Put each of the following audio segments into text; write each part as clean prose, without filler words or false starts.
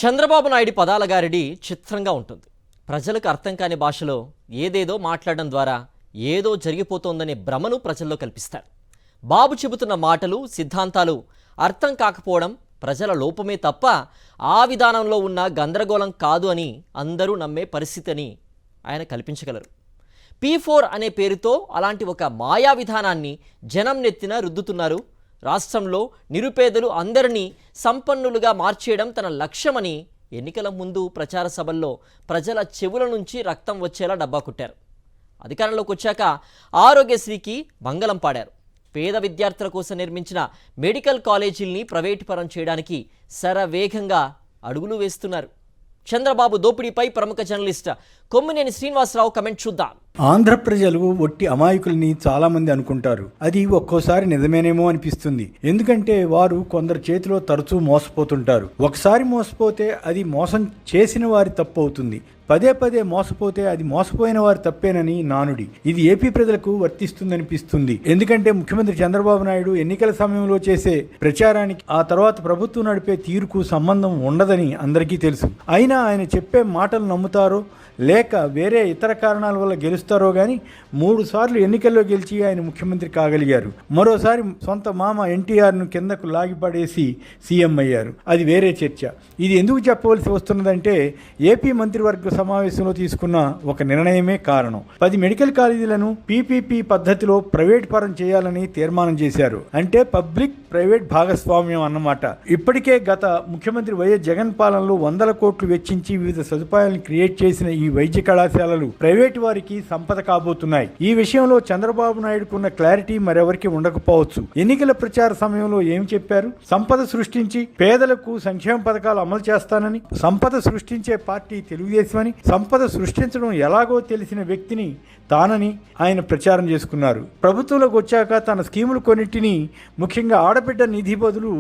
చంద్రబాబు నాయుడు పదాల గారిడి చిత్రంగా ఉంటుంది. ప్రజలకు అర్థం కాని భాషలో ఏదేదో మాట్లాడడం ద్వారా ఏదో జరిగిపోతోందనే భ్రమను ప్రజల్లో కల్పిస్తారు. బాబు చెబుతున్న మాటలు, సిద్ధాంతాలు అర్థం కాకపోవడం ప్రజల లోపమే తప్ప ఆ విధానంలో ఉన్న గందరగోళం కాదు అని అందరూ నమ్మే పరిస్థితి అని ఆయన కల్పించగలరు. P4 అనే పేరుతో అలాంటి ఒక మాయా విధానాన్ని జనం నెత్తిన రుద్దుతున్నారు. రాష్ట్రంలో నిరుపేదలు అందరినీ సంపన్నులుగా మార్చేయడం తన లక్ష్యమని ఎన్నికల ముందు ప్రచార సభల్లో ప్రజల చెవుల నుంచి రక్తం వచ్చేలా డబ్బా కొట్టారు. అధికారంలోకి వచ్చాక ఆరోగ్యశ్రీకి మంగళం పాడారు. పేద విద్యార్థుల కోసం నిర్మించిన మెడికల్ కాలేజీల్ని ప్రైవేటు పరం చేయడానికి శరవేగంగా అడుగులు వేస్తున్నారు. చంద్రబాబు దోపిడీపై ప్రముఖ జర్నలిస్ట్ కొమ్మినేని శ్రీనివాసరావు కమెంట్ చూద్దాం. ఆంధ్ర ప్రజలు ఒట్టి అమాయకుల్ని చాలా మంది అనుకుంటారు. అది ఒక్కోసారి నిజమేనేమో అనిపిస్తుంది. ఎందుకంటే వారు కొందరు చేతిలో తరచూ మోసపోతుంటారు. ఒకసారి మోసపోతే అది మోసం చేసిన వారి తప్పు అవుతుంది. పదే పదే మోసపోతే అది మోసపోయిన వారి తప్పేనని నానుడి. ఇది ఏపీ ప్రజలకు వర్తిస్తుందనిపిస్తుంది. ఎందుకంటే ముఖ్యమంత్రి చంద్రబాబు నాయుడు ఎన్నికల సమయంలో చేసే ప్రచారానికి ఆ తర్వాత ప్రభుత్వం నడిపే తీరుకు సంబంధం ఉండదని అందరికీ తెలుసు. అయినా ఆయన చెప్పే మాటలు నమ్ముతారో లేక వేరే ఇతర కారణాల వల్ల గెలుస్తారో కానీ 3 సార్లు ఎన్నికల్లో గెలిచి ఆయన ముఖ్యమంత్రి కాగలిగారు. మరోసారి సొంత మామ ఎన్టీఆర్ను కిందకు లాగిపడేసి సీఎం అయ్యారు. అది వేరే చర్చ. ఇది ఎందుకు చెప్పవలసి వస్తున్నదంటే ఏపీ మంత్రివర్గ సమావేశంలో తీసుకున్న ఒక నిర్ణయమే కారణం. 10 మెడికల్ కాలేజీలను PPP పద్ధతిలో ప్రైవేట్ పరం చేయాలని తీర్మానం చేశారు. అంటే పబ్లిక్ ప్రైవేట్ భాగస్వామ్యం అన్నమాట. ఇప్పటికే గత ముఖ్యమంత్రి వైఎస్ జగన్ పాలనలో 100 కోట్లు వెచ్చించి వివిధ సదుపాయాలను క్రియేట్ చేసిన ఈ వైద్య కళాశాలలు ప్రైవేటు వారికి సంపద కాబోతున్నాయి. ఈ విషయంలో చంద్రబాబు నాయుడుకున్న క్లారిటీ మరెవరికి ఉండకపోవచ్చు. ఎన్నికల ప్రచార సమయంలో ఏం చెప్పారు? సంపద సృష్టించి పేదలకు సంక్షేమ పథకాలు అమలు చేస్తానని, సంపద సృష్టించే పార్టీ తెలుగుదేశం అని, సంపద సృష్టించడం ఎలాగో తెలిసిన వ్యక్తిని తానని ఆయన ప్రచారం చేసుకున్నారు. ప్రభుత్వంలోకి వచ్చాక తన స్కీములు కొన్నింటిని, ముఖ్యంగా ఆడబిడ్డ నిధి బదులు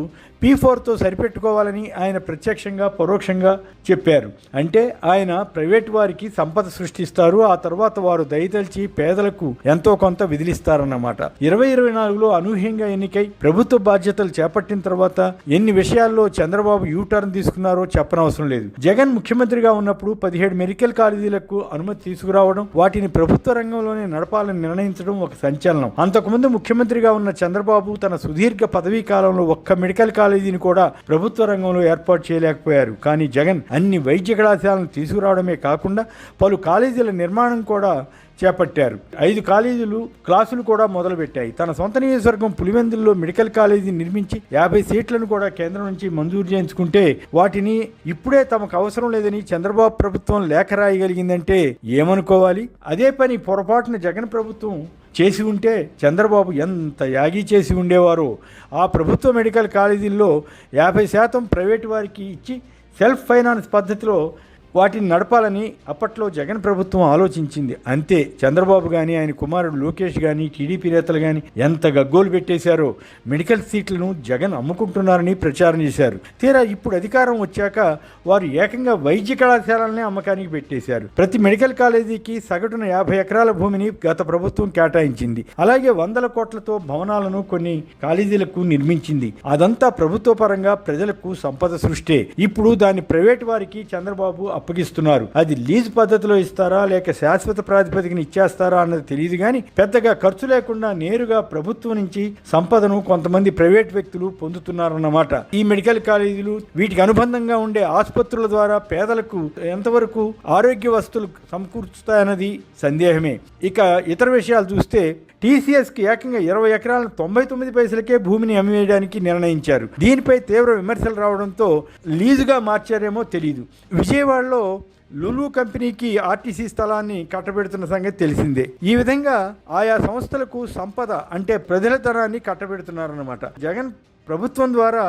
P4తో సరిపెట్టుకోవాలని ఆయన ప్రత్యక్షంగా పరోక్షంగా చెప్పారు. అంటే ఆయన ప్రైవేటు వారికి సంపద సృష్టిస్తారు, ఆ తర్వాత వారు దయతలిచి పేదలకు ఎంతో కొంత విధిలిస్తారన్నమాట. 2024లో అనూహ్యంగా ఎన్నికై ప్రభుత్వ బాధ్యతలు చేపట్టిన తర్వాత ఎన్ని విషయాల్లో చంద్రబాబు యూటర్న్ తీసుకున్నారో చెప్పనవసరం లేదు. జగన్ ముఖ్యమంత్రిగా ఉన్నప్పుడు 17 మెడికల్ కాలేజీలకు అనుమతి తీసుకురావడం, వాటిని ప్రభుత్వ రంగంలోనే నడపాలని నిర్ణయించడం ఒక సంచలనం. అంతకుముందు ముఖ్యమంత్రిగా ఉన్న చంద్రబాబు తన సుదీర్ఘ పదవీ కాలంలో ఒక్క మెడికల్ కాలేజీని కూడా ప్రభుత్వ రంగంలో ఏర్పాటు చేయలేకపోయారు. కానీ జగన్ అన్ని వైద్య కళాశాలను తీసుకురావడమే కాకుండా పలు కాలేజీల నిర్మాణం కూడా చేపట్టారు. 5 క్లాసులు కూడా మొదలుపెట్టాయి. తన సొంత నియోజకవర్గం పులివెందుల్లో మెడికల్ కాలేజీ నిర్మించి 50 సీట్లను కూడా కేంద్రం నుంచి మంజూరు చేయించుకుంటే వాటిని ఇప్పుడే తమకు అవసరం లేదని చంద్రబాబు ప్రభుత్వం లేఖ రాయగలిగిందంటే ఏమనుకోవాలి? అదే పని పొరపాటున జగన్ ప్రభుత్వం చేసి ఉంటే చంద్రబాబు ఎంత యాగి చేసి ఉండేవారో. ఆ ప్రభుత్వ మెడికల్ కాలేజీల్లో 50% ప్రైవేటు వారికి ఇచ్చి సెల్ఫ్ ఫైనాన్స్ పద్ధతిలో వాటిని నడపాలని అప్పట్లో జగన్ ప్రభుత్వం ఆలోచించింది. అంతే. చంద్రబాబు కానీ ఆయన కుమారుడు లోకేష్ కానీ టీడీపీ నేతలు కానీ ఎంత గగ్గోలు పెట్టేశారో. మెడికల్ సీట్లను జగన్ అమ్ముకుంటున్నారని ప్రచారం చేశారు. తీరా ఇప్పుడు అధికారం వచ్చాక వారు ఏకంగా వైద్య కళాశాలనే అమ్మకానికి పెట్టేశారు. ప్రతి మెడికల్ కాలేజీకి సగటున 50 ఎకరాల భూమిని గత ప్రభుత్వం కేటాయించింది. అలాగే 100 కోట్లతో భవనాలను కొన్ని కాలేజీలకు నిర్మించింది. అదంతా ప్రభుత్వ పరంగా ప్రజలకు సంపద సృష్టే. ఇప్పుడు దాన్ని ప్రైవేటు వారికి చంద్రబాబు అప్పగిస్తున్నారు. అది లీజ్ పద్ధతిలో ఇస్తారా లేక శాశ్వత ప్రాతిపదికన ఇచ్చేస్తారా అన్నది తెలియదు కానీ పెద్దగా ఖర్చు లేకుండా నేరుగా ప్రభుత్వం నుంచి సంపదను కొంతమంది ప్రైవేట్ వ్యక్తులు పొందుతున్నారన్నమాట. ఈ మెడికల్ కాలేజీలు, వీటికి అనుబంధంగా ఉండే ఆసుపత్రుల ద్వారా పేదలకు ఎంతవరకు ఆరోగ్య వస్తువులు సమకూర్చుతాయన్నది సందేహమే. ఇక ఇతర విషయాలు చూస్తే TCSకి ఏకంగా 20 ఎకరాలను 99 పైసలకే భూమిని అమ్మివేయడానికి నిర్ణయించారు. దీనిపై తీవ్ర విమర్శలు రావడంతో లీజుగా మార్చారేమో తెలియదు. విజయవాడలో లులు కంపెనీకి ఆర్టీసీ స్థలాన్ని కట్టబెడుతున్న సంగతి తెలిసిందే. ఈ విధంగా ఆయా సంస్థలకు సంపద అంటే ప్రజల ధనాన్ని కట్టబెడుతున్నారన్నమాట. జగన్ ప్రభుత్వం ద్వారా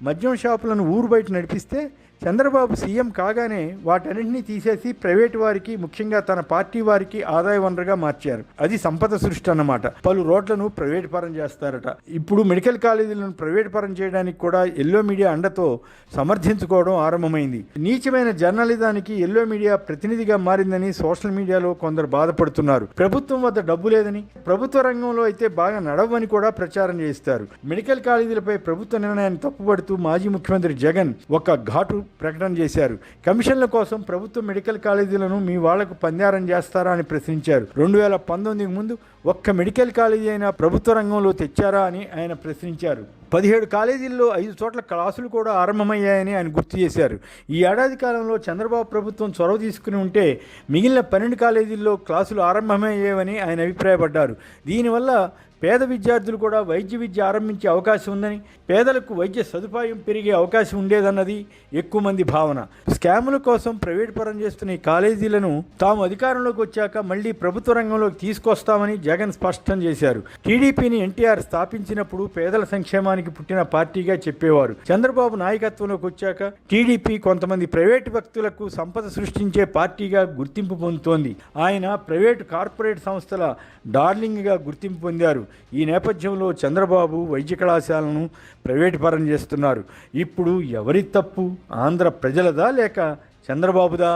మద్యం షాపులను ఊరు బయట నడిపిస్తే చంద్రబాబు సీఎం కాగానే వాటన్నింటినీ తీసేసి ప్రైవేటు వారికి, ముఖ్యంగా తన పార్టీ వారికి ఆదాయ వనరుగా మార్చారు. అది సంపద సృష్టి అన్నమాట. పలు రోడ్లను ప్రైవేటు పరం చేస్తారట. ఇప్పుడు మెడికల్ కాలేజీలను ప్రైవేటు పరం చేయడానికి కూడా ఎల్లో మీడియా అండతో సమర్థించుకోవడం ఆరంభమైంది. నీచమైన జర్నలిజానికి ఎల్లో మీడియా ప్రతినిధిగా మారిందని సోషల్ మీడియాలో కొందరు బాధపడుతున్నారు. ప్రభుత్వం వద్ద డబ్బు లేదని, ప్రభుత్వ రంగంలో అయితే బాగా నడవని కూడా ప్రచారం చేస్తారు. మెడికల్ కాలేజీలపై ప్రభుత్వ నిర్ణయాన్ని తప్పుపడుతూ మాజీ ముఖ్యమంత్రి జగన్ ఒక ఘాటు ప్రకటన చేశారు. కమిషన్ల కోసం ప్రభుత్వ మెడికల్ కాలేజీలను మీ వాళ్లకు పందారం చేస్తారా అని ప్రశ్నించారు. 2019 ముందు ఒక్క మెడికల్ కాలేజీ అయినా ప్రభుత్వ రంగంలో తెచ్చారా అని ఆయన ప్రశ్నించారు. 17 కాలేజీల్లో 5 చోట్ల క్లాసులు కూడా ఆరంభమయ్యాయని ఆయన గుర్తు చేశారు. ఈ ఏడాది కాలంలో చంద్రబాబు ప్రభుత్వం చొరవ తీసుకుని ఉంటే మిగిలిన 12 కాలేజీల్లో క్లాసులు ఆరంభమయ్యేవని ఆయన అభిప్రాయపడ్డారు. దీనివల్ల పేద విద్యార్థులు కూడా వైద్య విద్య ఆరంభించే అవకాశం ఉందని, పేదలకు వైద్య సదుపాయం పెరిగే అవకాశం ఉండేదన్నది ఎక్కువ మంది భావన. స్కాముల కోసం ప్రైవేట్ పరం చేస్తున్న ఈ కాలేజీలను తాము అధికారంలోకి వచ్చాక మళ్లీ ప్రభుత్వ రంగంలోకి తీసుకొస్తామని జగన్ స్పష్టం చేశారు. టీడీపీని ఎన్టీఆర్ స్థాపించినప్పుడు పేదల సంక్షేమానికి పుట్టిన పార్టీగా చెప్పేవారు. చంద్రబాబు నాయకత్వంలోకి వచ్చాక టీడీపీ కొంతమంది ప్రైవేటు వ్యక్తులకు సంపద సృష్టించే పార్టీగా గుర్తింపు పొందుతోంది. ఆయన ప్రైవేటు కార్పొరేట్ సంస్థల డార్లింగ్గా గుర్తింపు పొందారు. ఈ నేపథ్యంలో చంద్రబాబు వైద్య కళాశాలను ప్రైవేటు పరం చేస్తున్నారు. ఇప్పుడు ఎవరి తప్పు? ఆంధ్ర ప్రజలదా లేక చంద్రబాబుదా?